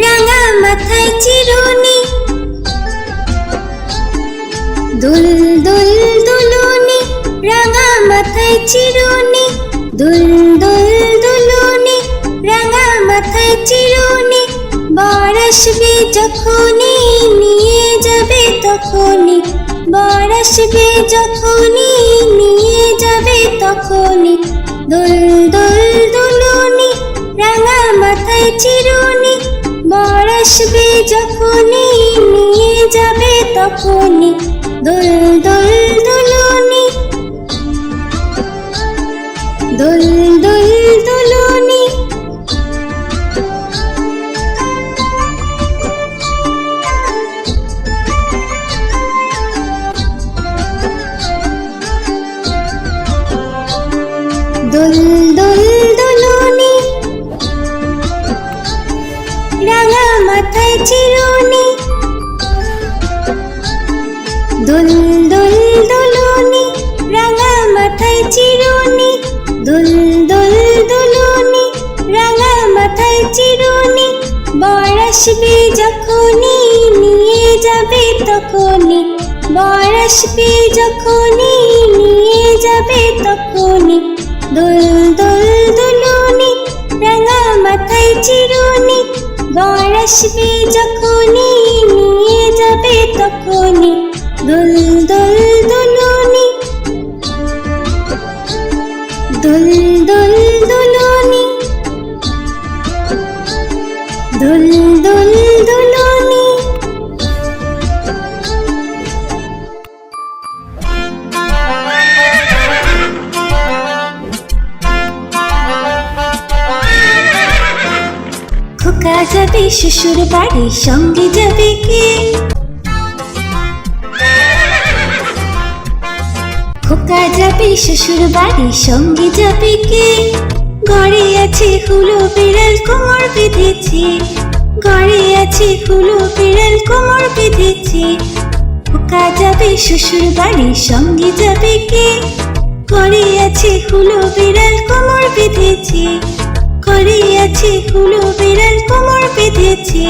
রাঙা মাথায় চিরুনি, দুল দুল দুলুনি, রাঙা মাথায় চিরুনি, দুল দুল দুলুনি, রাঙা মাথায় চিরুনি। বর আসবে যখনই নিয়ে যাবে তখনই, বর আসবে যখনই নিয়ে যাবে তখনই। দুল দুল দুলুনি, রাঙা মাথায় চিরুনি, বর আসবে যখনই নিয়ে যাবে তখনই। দুল দুল দুলুনি, দুল দুল দুলুনি। দুল দুল দুলুনি, রাঙা মাথায় চিরুনি, দুল দুল দুলুনি, রাঙা মাথায় চিরুনি, দুল দুল দুলুনি, রাঙা মাথায় চিরুনি। বর আসবে যখনই নিয়ে যাবে তখনই, বর আসবে যখনই নিয়ে যাবে তখনই। দুল দুল দুলুনি, রাঙা মাথায় চিরুনি, বর আসবে যখনই নিয়ে যাবে তখনই। দুল দুল দুলুনি, দুল দুল দুলুনি, দুল দুল দুলুনি। খোকা যাবে শ্বশুর বাড়ি, সঙ্গে যাবে কে? খোকা যাবে শ্বশুর বাড়ি, সঙ্গে যাবে কে? ঘরে আছে হুলো বিড়াল, কোমর বেঁধেছে, ঘরে আছে হুলো বিড়াল, কোমর বেঁধেছে। খোকা যাবে শ্বশুর বাড়ি, সঙ্গে যাবে কে? ঘরে আছে হুলো বিড়াল, কোমর বেঁধেছে, ঘরে আছে হুলো বিড়াল, কোমর বেঁধেছে।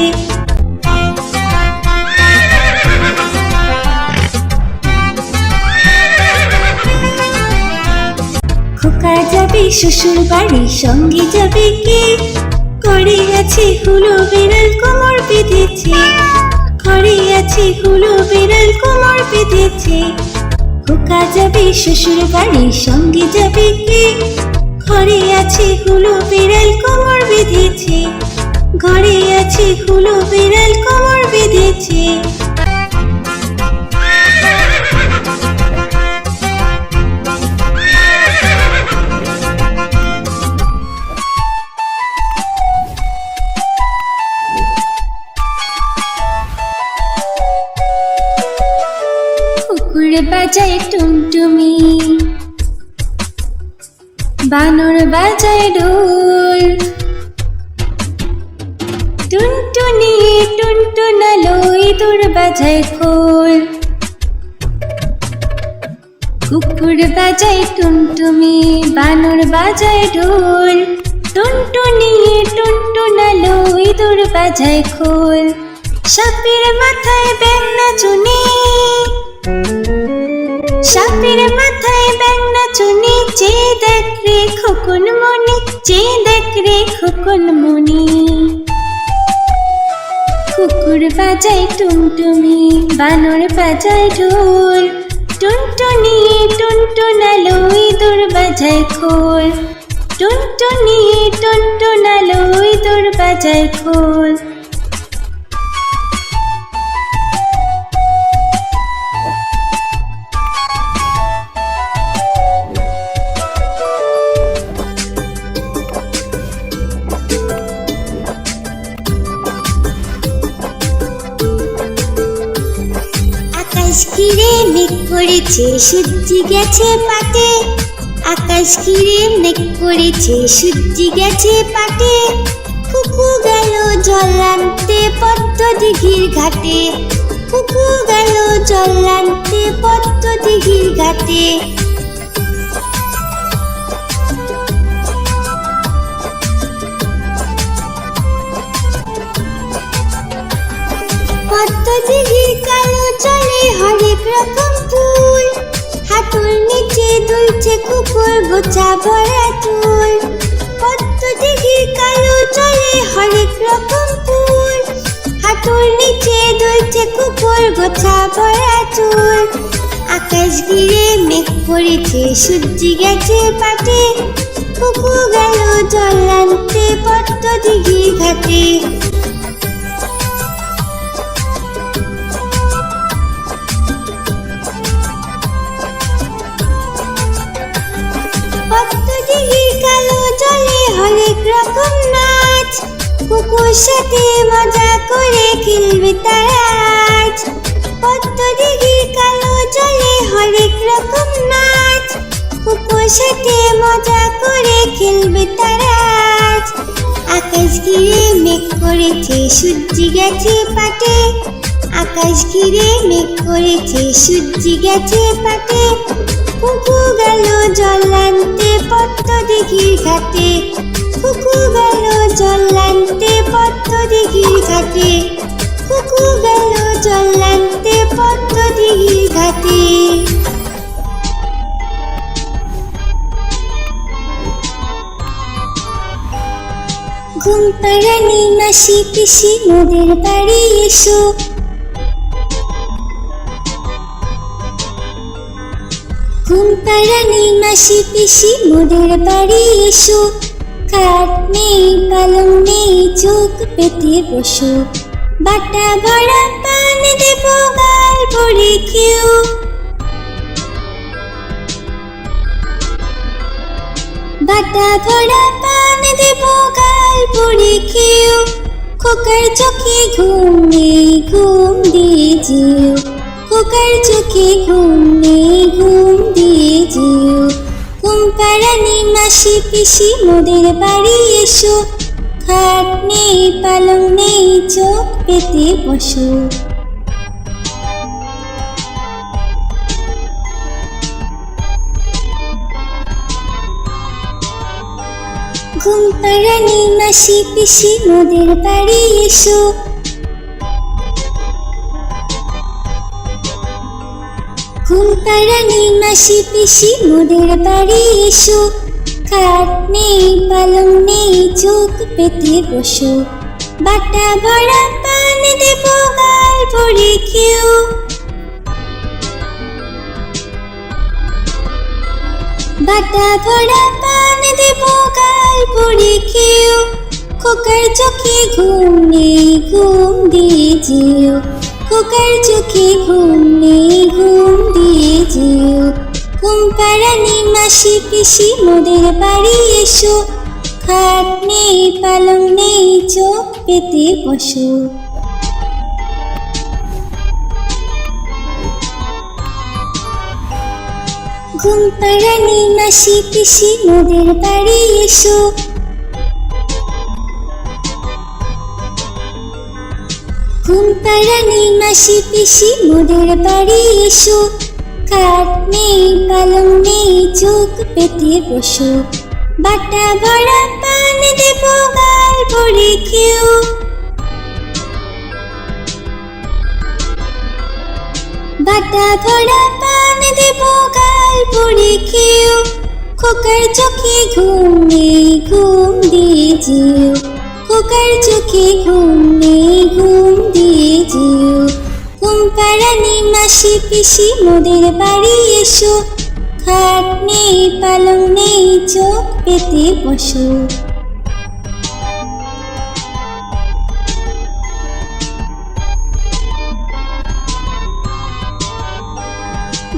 খোকা যাবে শ্বশুর বাড়ি, সঙ্গে যাবে কে? ঘরে আছে হুলো বিড়াল, কোমর বেঁধেছে, ঘরে আছে হুলো বিড়াল, কোমর বেঁধেছে। খোকা যাবে শ্বশুর বাড়ি, সঙ্গে যাবে কে? ঘরে আছে হুলো বিড়াল, কোমর বেঁধেছে, ঘরে আছে হুলো বিড়াল, কোমর বেঁধেছে। কুকুর বাজায় টুনটুমি, বানর বাজায় ঢোল, টুনটুনি টুনটুনালো, ইঁদুর বাজায় খোল। কুকুর বাজায় টুনটুমি, বানর বাজায় ঢোল, টুনটুনি টুনটুনালো, ইঁদুর বাজায় খোল। সাপের মাথায় ব্যাঙ নাচুনি, সাপের মাথায় ব্যাঙ নাচুনি, চেয়ে দেখ রে খোকন মনি, চেয়ে দেখ রে খোকন মনি। কুকুর বাজায় টুনটুমি, বানর বাজায় ঢোল, টুনটুনি টুনটুনালো, ইঁদুর বাজায় খোল, টুনটুনি টুনটুনালো, ইঁদুর বাজায় খোল। আকাশ ঘিরে মেঘ করেছে, সূর্যি গেছে পাটে, আকাশ ঘিরে মেঘ করেছে, সূর্যি গেছে পাটে। কুকু গেল জল আনতে পদ্ম দিঘির ঘাটে, কুকু গেল জল আনতে পদ্ম দিঘির ঘাটে। দুলছে কুকুর গোছা ভরা চুল, পদ্ম দিঘির কালো জলে হরেক রকম ফুল, হাঁটুর নিচে দুলছে কুকুর গোছা ভরা চুল। আকাশ ঘিরে মেঘ পড়েছে, সূর্যি গেছে পাটে, কুকু গেল জল আনতে পদ্ম দিঘির ঘাটে। পদ্ম দিঘির কালো জলে হরেক রকম নাচ, কুকুর সাথে মজা করে খেলবে তারা আজ। পদ্ম দিঘির কালো জলে হরেক রকম নাচ, কুকুর সাথে মজা করে খেলবে তারা আজ। আকাশ ঘিরে মেঘ করেছে, সূর্যি গেছে পাটে, আকাশ ঘিরে মেঘ করেছে, সূর্যি গেছে পাটে, কুকু গেল জল আনতে পদ্ম দিঘির ঘাটে, কুকু গেল জল আনতে পদ্ম দিঘির ঘাটে, কুকু গেল জল আনতে পদ্ম দিঘির ঘাটে। ঘুম পাড়ানি মাসি পিসি মোদের বাড়ি এসো, ঘুম পাড়ানি মাসি পিসি মোদের বাড়ি এসো, খাট নেই পালং নেই চোখ পেতে বসো, বাটা ভরা পান দেব গাল ভরে খেও, বাটা ভরা পান দেব গাল ভরে খেও, খোকার চোখে ঘুম নেই ঘুম দিয়ে যেও, খোকার চোখে ঘুম নেই ঘুম দিয়ে যেও। ঘুম পাড়ানি মাসি পিসি মোদের বাড়ি এসো, খাট নেই পালং নেই চোখ পেতে বসো। ঘুম পাড়ানি মাসি পিসি মোদের বাড়ি এসো, ঘুম পাড়ানি মাসি পিসি মোদের বাড়ি এসো, খাট নেই পালং নেই চোখ পেতে বসো, বাটা ভরা পান দেব গাল ভরে খেও, বাটা ভরা পান দেব গাল ভরে খেও, খোকার চোখে ঘুম নেই ঘুম দিয়ে যেও, খোকার চোখে ঘুম নেই ঘুম দিয়ে যেও। ঘুম পাড়ানি মাসি পিসি মোদের বাড়ি এসো, খাট নেই পালং নেই চোখ পেতে বসো। ঘুম পাড়ানি মাসি পিসি মোদের বাড়ি এসো, ঘুম পাড়ানি মাসি পিসি মোদের বাড়ি এসো, খাট নেই পালং নেই চোখ পেতে বসো, বাটা ভরা পান দেব গাল ভরে খেও, বাটা ভরা পান দেব গাল ভরে খেও, খোকার চোখে ঘুম নেই ঘুম দিয়ে যেও, খোকার চোখে ঘুম নেই ঘুম দিয়ে যেও। ঘুম পাড়ানি মাসি পিসি মোদের বাড়ি এসো, খাট নেই পালং নেই চোখ পেতে বসো।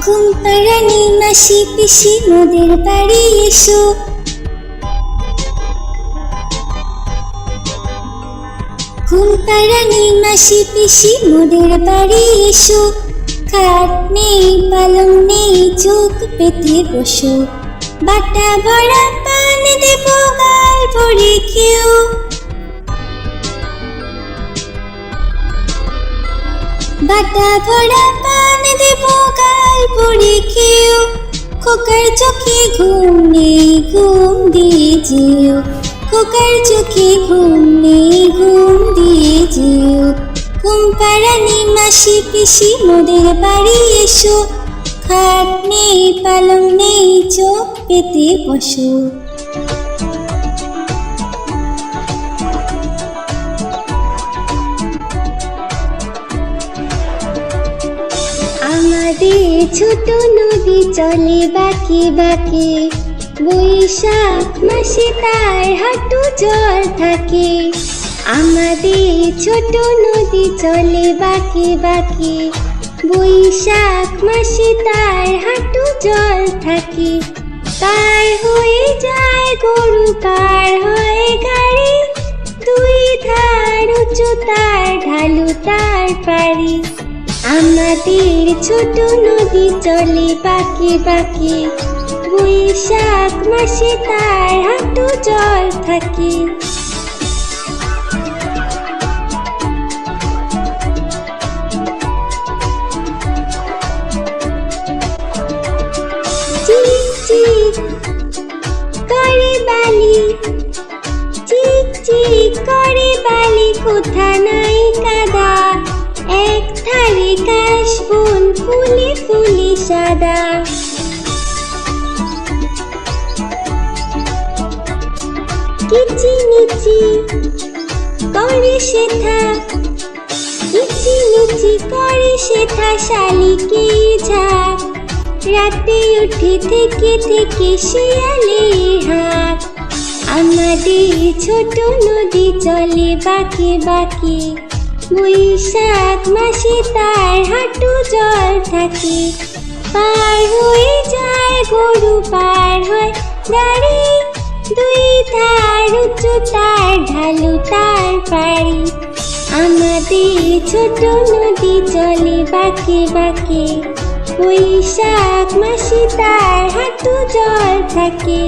ঘুম পাড়ানি মাসি পিসি মোদের বাড়ি এসো, ঘুম পাড়ানি মাসি পিসি মোদের বাড়ি এসো, খাট নেই পালং নেই চোখ পেতে বসো, বাটা ভরা পান দেব গাল ভরে খেও, বাটা ভরা পান দেব গাল ভরে খেও, খোকার চোখে ঘুম নেই ঘুম দিয়ে যেও, খোকার চোখে ঘুম নেই ঘুম দিয়ে যেও। ঘুম পাড়ানি মাসি পিসি মোদের বাড়ি এসো, খাট নেই পালং নেই চোখ পেতে বসো। আমাদের ছোট নদী চলে বাঁকে বাঁকে, বৈশাখ মাসে তার হাঁটু জল থাকে। আমাদের ছোট নদী চলে বাঁকে বাঁকে, বৈশাখ মাসে তার হাঁটু জল থাকে। পার হয়ে যায় গরু, পার হয় গাড়ি, দুই ধার উঁচু তার ঢালু তার পারি। আমাদের ছোট নদী চলে বাঁকে বাঁকে, বৈশাখ মাসে তার হাঁটু জল থাকে। চিক চিক করে বালি, চিক চিক করে বালি, কোথা নাই কাদা, এক ধারে কাশবন ফুলে ফুলে সাদা। কিচিমিচি করে শেঠা, কিচিমিচি করে শেঠা শালিকে ঝাঁক, রাতে উঠে থেকে থেকে শিয়ালের হাঁক। আমাদের ছোট নদী চলে বাঁকে বাঁকে, বৈশাখ মাসে তার হাঁটু জল থাকে। পার হয়ে যায় গরু, পার হয় গাড়ি, দুই ধার উঁচু তার ঢালু তার পারি। আমাদের ছোট নদী চলে বাঁকে বাঁকে, বৈশাখ মাসে তার হাঁটু জল থাকে।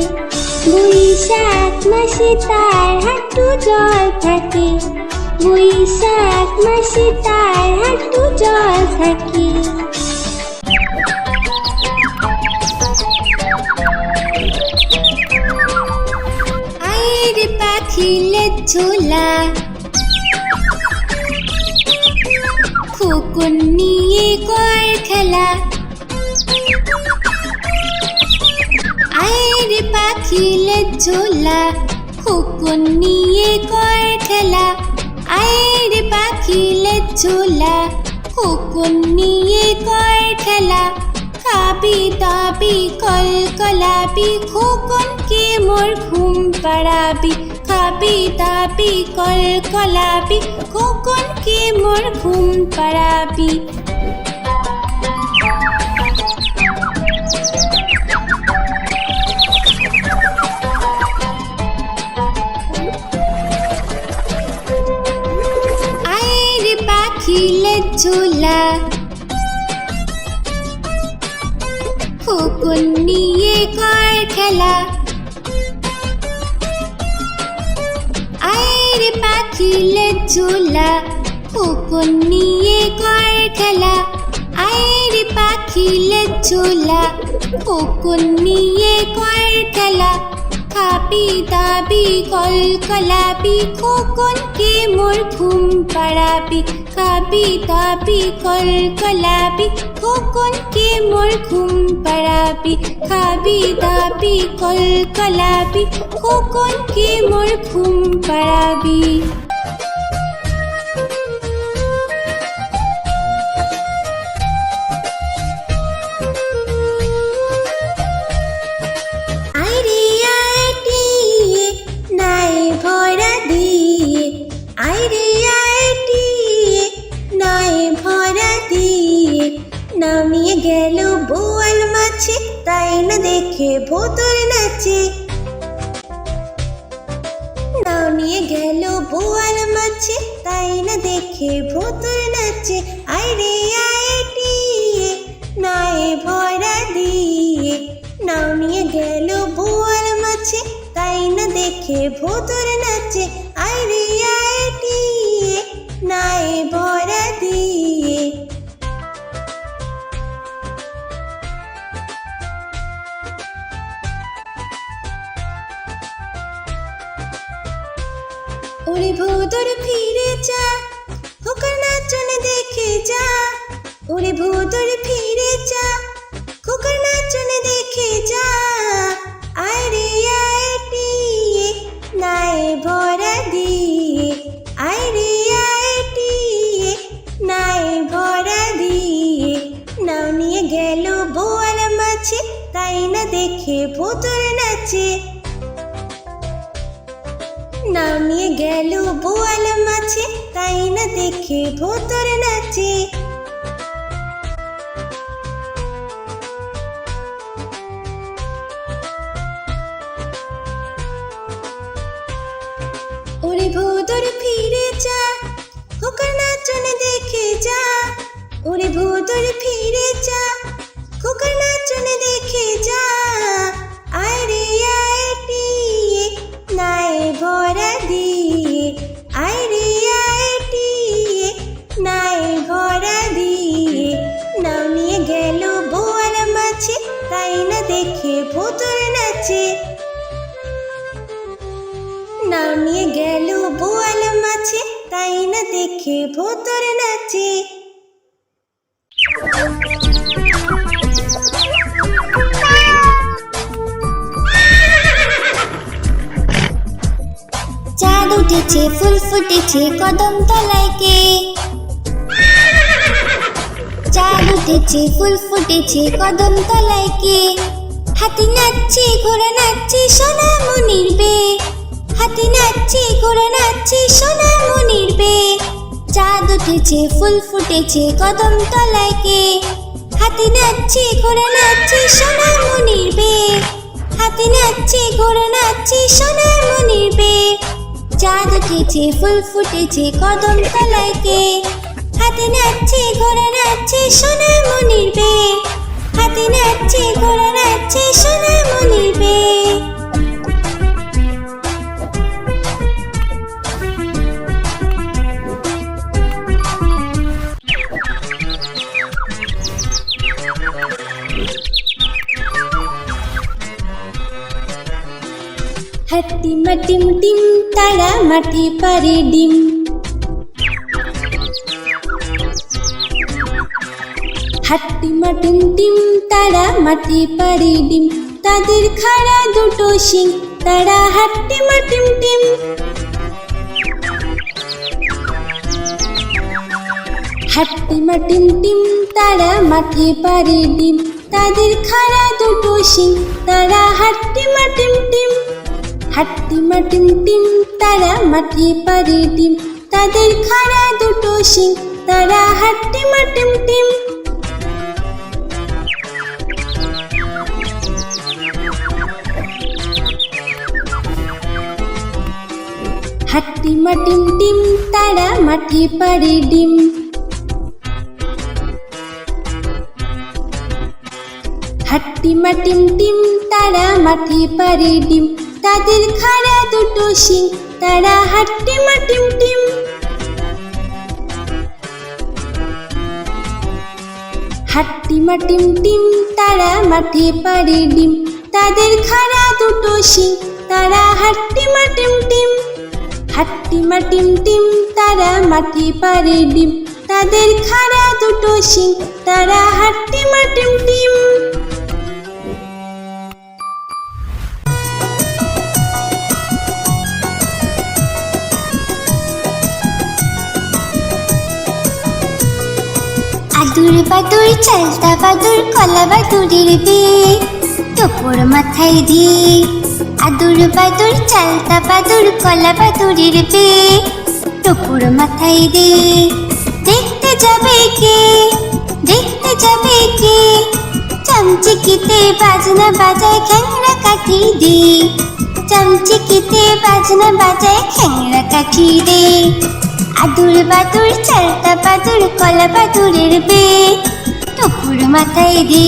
বৈশাখ মাসে তার হাঁটু জল থাকে, বৈশাখ মাসে তার হাঁটু জল থাকে। আয়ের পাখি ঝোলা, খোকন নিয়ে কর খেলা। আয়ের পাখি ঝোলা, খোকন নিয়ে কর খেলা। আয়ের পাখি ঝোলা, খোকন নিয়ে কর খেলা। খাবি দাবি কল কলাবি, খোকনকে মোর ঘুম পাড়াবি। খাবি দাবি কল কলাবি, খোকনকে মোর ঘুম পাড়াবি। আয়ের পাখি ঝোলা, খোকন নিয়ে কর খেলা। আয়ের পাখি ঝোলা, খোকন নিয়ে কর খেলা। আয়ের পাখি ঝোলা, খোকন নিয়ে কর খেলা। খাবি দাবি কল কলাবি, খোকনকে মোর ঘুম পাড়াবি। খাবি দাবি কল কলাবি, খোকনকে মোর ঘুম পাড়াবি। খাবি দাবি কল কলাবি, খোকনকে মোর ঘুম পাড়াবি। আইরে আইটিয়ে নাই ভরা দিয়ে, আইরে আইটিয়ে নাই ভরা দিয়ে। নামিয়ে গেল বোয়াল মাছে, তাই না দেখে ভোতর নাচে। নামিয়ে গেল বোয়াল মাছে, তাই না দেখে ভোতর নাচে। আইরে আইটিয়ে নাই ভরা দিয়ে, নামিয়ে গেল বোয়াল মাছে, তাই না দেখে ভোতর নাচে। আইরে আইটিয়ে নাই ভরা দিয়ে। ওরে ভোতর ফিরে যা, খোকার নাচন দেখে যা। ওরে ভোতর ফিরে যা, তাই না দেখে ভূতুর নাচে। নামিয়ে গেল বোয়াল মাছে, তাই না দেখে ভূতুর নাচে। ওরে ভূতুর ফিরে যা, খোকার নাচন দেখে যা। ওরে ভূতুর ফিরে যা, খোকার নাচন দেখে যা। আয় রে আয় টিয়ে, নাই ভরা দিয়ে। আয় রে আয় টিয়ে, নাই ভরা দিয়ে। নাও নিয়ে গেল বোয়াল মাছে, তাই না দেখে ভূতুর নাচে। নাও নিয়ে গেল বোয়াল মাছে, তাই না দেখে ভূতুর নাচে। চাঁদ উঠেছে, ফুল ফুটেছে কদম তলায় কে। চাঁদ উঠেছে, ফুল ফুটেছে কদম তলায় কে। হাতি নাচছে, ঘোড়া নাচছে, সোনামণির বে। হাতি নাচছে, ঘোড়া নাচছে, সোনামণির বে। চাঁদ উঠেছে, ফুল ফুটেছে কদম তলায় কে। হাতি নাচছে, ঘোড়া নাচছে, সোনামণির বে। হাতি নাচছে, ঘোড়া নাচছে, সোনামণির বে। চাঁদ উঠেছে, ফুল ফুটেছে কদম তলায় কে। হাতি নাচছে, ঘোড়া নাচছে, সোনামণির বে। হাতি নাচছে, ঘোড়া নাচছে, সোনামণির বে। হাতিমা টিম টিম, তারা মাঠে পারে ডিম। হাতিমা টিম টিম, তারা মাঠে পারে ডিম। তাদের খাড়া দুটো শিং, তারা হাতিমা টিম টিম। হাতিমা টিম টিম, তারা মাঠে পারে ডিম। তাদের খাড়া দুটো শিং, তারা হাতিমা টিম টিম। হাতিমা টিম টিম, তারা মাঠে পারে ডিম। তাদের খাড়া দুটো শিং, তারা হাতিমা টিম টিম। হাতিমা টিম টিম, তারা মাঠে পারে ডিম। হাতিমা টিম টিম, তারা মাঠে পারে ডিম। তাদের খাড়া দুটো শিং, তারা হাতিমা টিম টিম। হাতিমা টিম টিম, তারা মাঠে পারে ডিম। তাদের খাড়া দুটো শিং, তারা হাতিমা টিম টিম। হাতিমা টিম টিম, তারা মাঠে পারে ডিম। তাদের খাড়া দুটো শিং, তারা হাতিমা টিম টিম। আদুর বাদুর, চালতা বাদুর, কলা বাদুরের বে। টোপর মাথায় দিয়ে। আদুর বাদুর, চালতা বাদুর, কলা বাদুরের বে। টোপর মাথায় দিয়ে। দেখতে যাবে কে, দেখতে যাবে কে। চামচিকিতে বাজনা বাজায়, খ্যাংরা কাঠি দে। চামচিকিতে বাজনা বাজায়, খ্যাংরা কাঠি দে। আদুর বাদুর, চালতা বাদুর, কলা বাদুরের বে। টোপর মাথায় দে।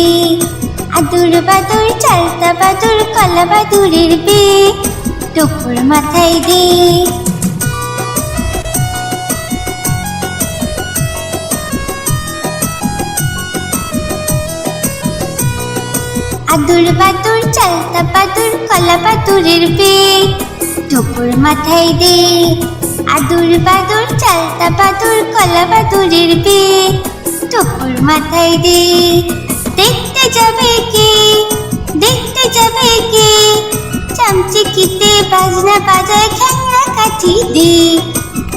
আদুর বাদুর, চালতা বাদুর, কলা বাদুরের বে। টোপর মাথায় দে। আদুর বাদুর, চালতা বাদুর, কলা বাদুরের বে। টোপর মাথায় দে। আদুর বাদুর, চালতা বাদুর, কলা বাদুরের বে। টোপর মাথায় দে। দেখতে যাবে কে, দেখতে যাবে কে। চামচিকিতে বাজনা বাজায়, খ্যাংরা কাঠি দে।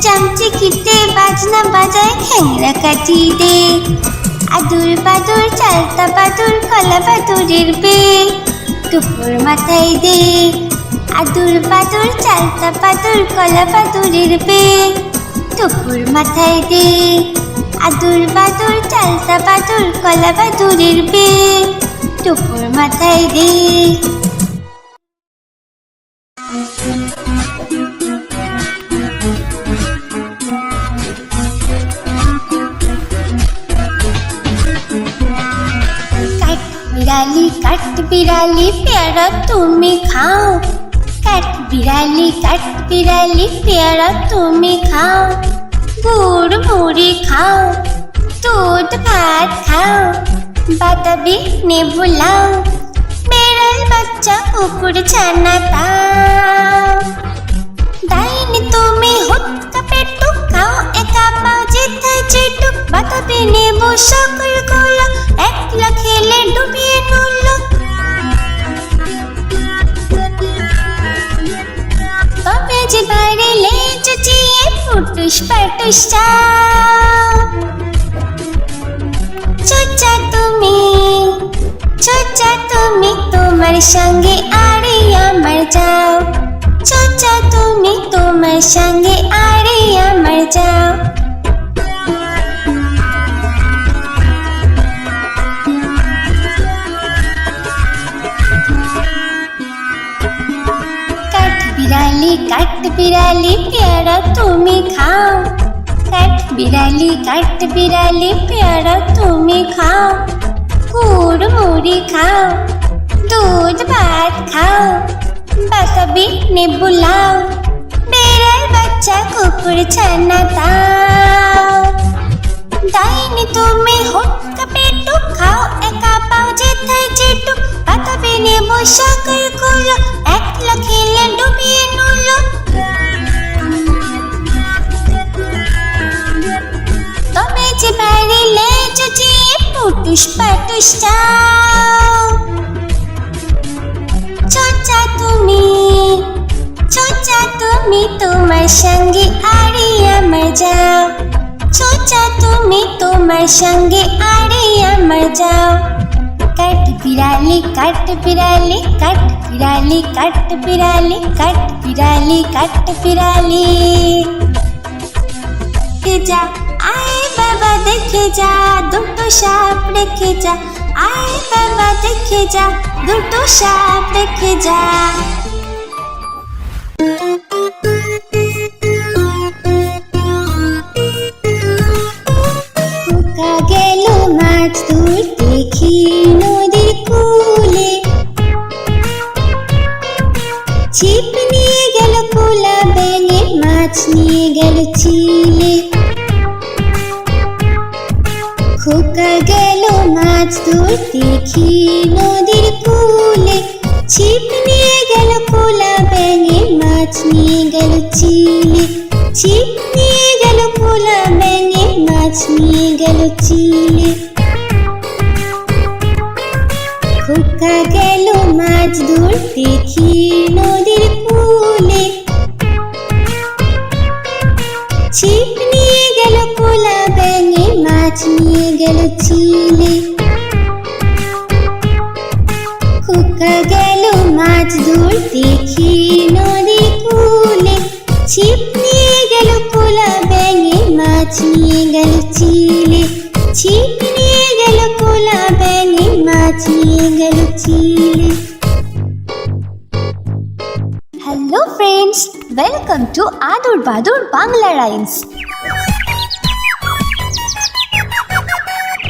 চামচিকিতে বাজনা বাজায়, খ্যাংরা কাঠি দে। আদুর বাদুর চালতা বাদুর কলা বাদুরের বেল দুপুর মাথায় দে আদুর বাদুর চালতা বাদুর কলা বাদুরের বেল দুপুর মাথায় দে আদুর বাদুর চালতা বাদুর কলা বাদুরের বেল দুপুর মাথায় দে কাঠ বিড়ালি পেয়ারা তুমি খাও কাঠ বিড়ালি পেয়ারা তুমি খাও গুড় মুড়ি খাও দুধ ভাত খাও বাতাবি নেবু লাও বেড়াল বাচ্চা কুকুর ছানা তাও ডাইনি তুমি হুটকা পেটু খাও একা পাও যেথায় যেটুক বাতাবি নেবু সকল গুলো একলা খেলে ডুবিয়ে নুল তবে যে বাইরে লেজ চিয়ে ফুটুস পাটুস চাও চোচা তুমি তোমার সঙ্গে আরে আমার যাও চোচা তুমি তোমার সঙ্গে আরে আমার যাও কাঠ বিড়ালি পেয়ারা তুমি খাও কাঠ বিড়ালি পেয়ারা তুমি খাও গুড় মুড়ি খাও দুধ ভাত খাও বাতাবি নেবু লাও বেড়াল বাচ্চা কুকুর ছানা তাও ডাইনি তুমি হুটকা পেটু খাও একা পাও যেথায় যেটুক বাতাবি নেবু সকল গুলো একলা খেলে ডুবিয়ে নুল তবে যে বাইরে লেজ চিয়ে ফুটুস পাটুস চাও চোচা তুমি তোমার সঙ্গে আরে আমার যাও চোচা তুমি তোমার সঙ্গে আরে আমার যাও কাঠ বিড়ালি যা আয় বাবা দেখে যা দুটো সাপ রেখে যা আয় বাবা দেখে যা দুটো সাপ রেখে যা গেল মাছ ধরতে দেখি নদীর কূলে ছিপ নিয়ে গেল কোলা ব্যাঙে মাছ নিয়ে গেল চিলে খোকা গেল মাছ ধরতে দেখি নদীর কূলে ছিপ নিয়ে গেল কোলা ব্যাঙে মাছ নিয়ে গেল চিলে ছিপ নিয়ে গেল কোলা ব্যাঙে মাছ নিয়ে গেল চিলে খোকা গেল মাছ ধরতে দেখি নদীর কূলে ছিপ নিয়ে গেল কোলা ব্যাঙে মাছ নিয়ে গেল চিলে খোকা গেল মাছ ধরতে দেখি নদীর কূলে ছিপ নিয়ে গেল কোলা ব্যাঙে মাছ নিয়ে গেল চিলে ছিপ নিয়ে গেল কোলা ব্যাঙে মাছ নিয়ে গেল চিলে। Hello friends, welcome to Adur Badur Bangla Rhymes.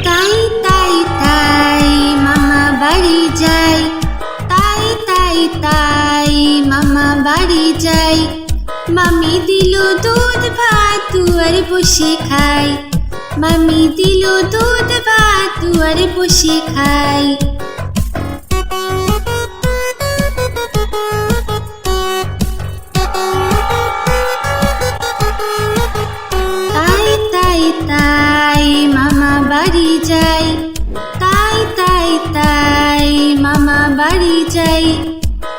তাই তাই তাই মামা বাড়ি যাই, তাই তাই তাই মামা বাড়ি যাই, মামি দিল দুধ ভাত দুয়ারে বসে খাই, মামি দিল দুধ ভাত দুয়ারে বসে খাই। তাই তাই তাই মামা বাড়ি যাই, তাই তাই তাই মামা বাড়ি যাই,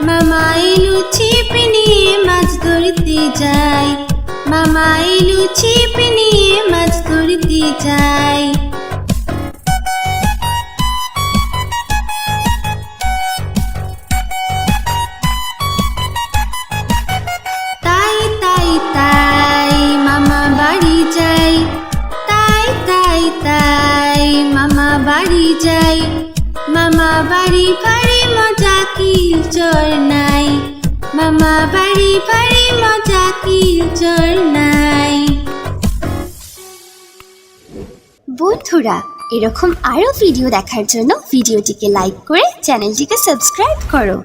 মামা এলো ছিপ নিয়ে মাছ ধরতে যাই, মামা এলো ছিপ নিয়ে মাছ ধরতে যাই। বাড়ি যাই, মামা বাড়ি ভারী মজা কি চোর নাই, মামা বাড়ি ভারী মজা কি চোর নাই। বন্ধুরা, এরকম আরো ভিডিও দেখার জন্য ভিডিওটিকে লাইক করে চ্যানেলটিকে সাবস্ক্রাইব করো।